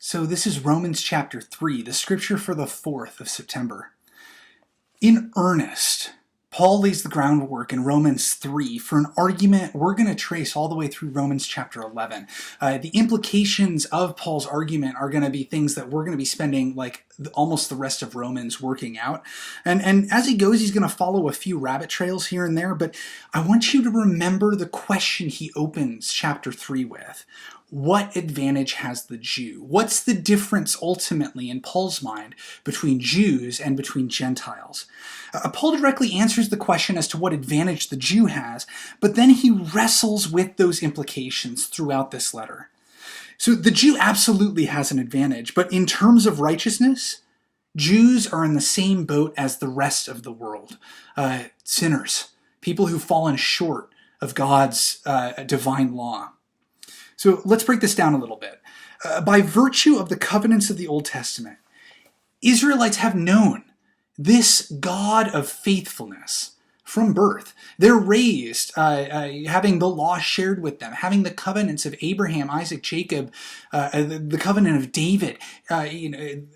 So this is Romans chapter 3, the scripture for the 4th of September. In earnest, Paul lays the groundwork in Romans 3 for an argument we're going to trace all the way through Romans chapter 11. The implications of Paul's argument are going to be things that we're going to be spending almost the rest of Romans working out. And as he goes, he's going to follow a few rabbit trails here and there, but I want you to remember the question he opens chapter 3 with. What advantage has the Jew? What's the difference ultimately in Paul's mind between Jews and between Gentiles? Paul directly answers the question as to what advantage the Jew has, but then he wrestles with those implications throughout this letter. So the Jew absolutely has an advantage, but in terms of righteousness, Jews are in the same boat as the rest of the world. Sinners, people who've fallen short of God's divine law. So let's break this down a little bit. By virtue of the covenants of the Old Testament, Israelites have known this God of faithfulness from birth. They're raised having the law shared with them, having the covenants of Abraham, Isaac, Jacob, the covenant of David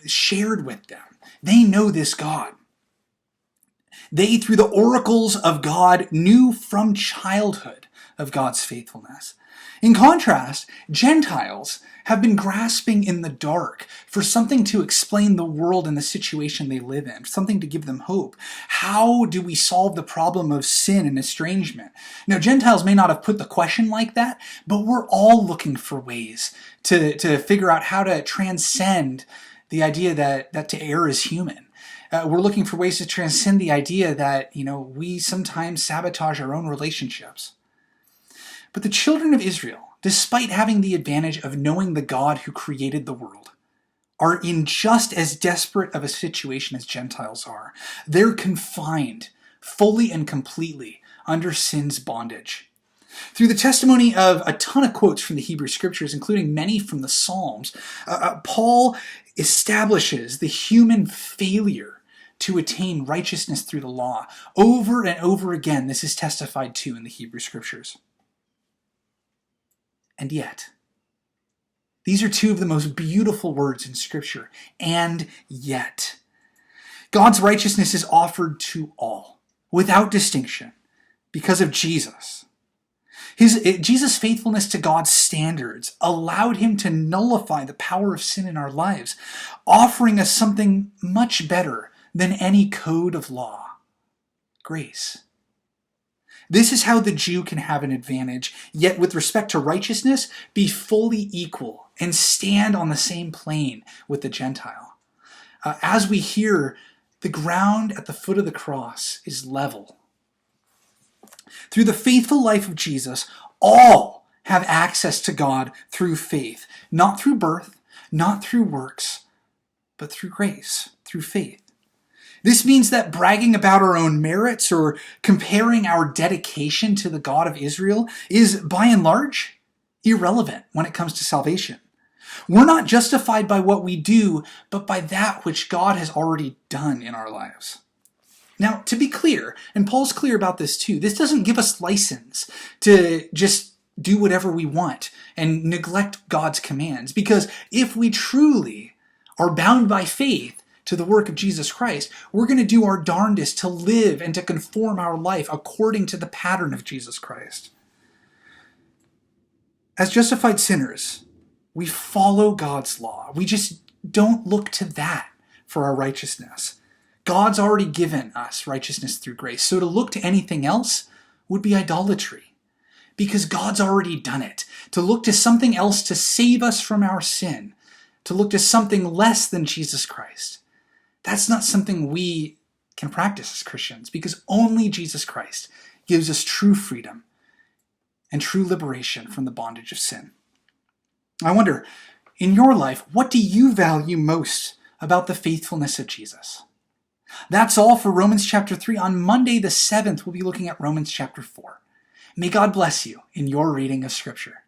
shared with them. They know this God. They, through the oracles of God, knew from childhood of God's faithfulness. In contrast, Gentiles have been grasping in the dark for something to explain the world and the situation they live in, something to give them hope. How do we solve the problem of sin and estrangement? Now, Gentiles may not have put the question like that, but we're all looking for ways to figure out how to transcend the idea that to err is human. We're looking for ways to transcend the idea that, we sometimes sabotage our own relationships. But the children of Israel, despite having the advantage of knowing the God who created the world, are in just as desperate of a situation as Gentiles are. They're confined fully and completely under sin's bondage. Through the testimony of a ton of quotes from the Hebrew Scriptures, including many from the Psalms, Paul establishes the human failure to attain righteousness through the law. Over and over again, this is testified to in the Hebrew Scriptures. And yet, these are two of the most beautiful words in Scripture. And yet, God's righteousness is offered to all, without distinction, because of Jesus. Jesus' faithfulness to God's standards allowed him to nullify the power of sin in our lives, offering us something much better than any code of law: grace. This is how the Jew can have an advantage, yet with respect to righteousness, be fully equal and stand on the same plane with the Gentile. As we hear, the ground at the foot of the cross is level. Through the faithful life of Jesus, all have access to God through faith, not through birth, not through works, but through grace, through faith. This means that bragging about our own merits or comparing our dedication to the God of Israel is, by and large, irrelevant when it comes to salvation. We're not justified by what we do, but by that which God has already done in our lives. Now, to be clear, and Paul's clear about this too, this doesn't give us license to just do whatever we want and neglect God's commands, because if we truly are bound by faith to the work of Jesus Christ, we're going to do our darndest to live and to conform our life according to the pattern of Jesus Christ. As justified sinners, we follow God's law. We just don't look to that for our righteousness. God's already given us righteousness through grace, so to look to anything else would be idolatry, because God's already done it. To look to something else to save us from our sin, to look to something less than Jesus Christ, that's not something we can practice as Christians, because only Jesus Christ gives us true freedom and true liberation from the bondage of sin. I wonder, in your life, what do you value most about the faithfulness of Jesus? That's all for Romans chapter 3. On Monday the 7th, we'll be looking at Romans chapter 4. May God bless you in your reading of Scripture.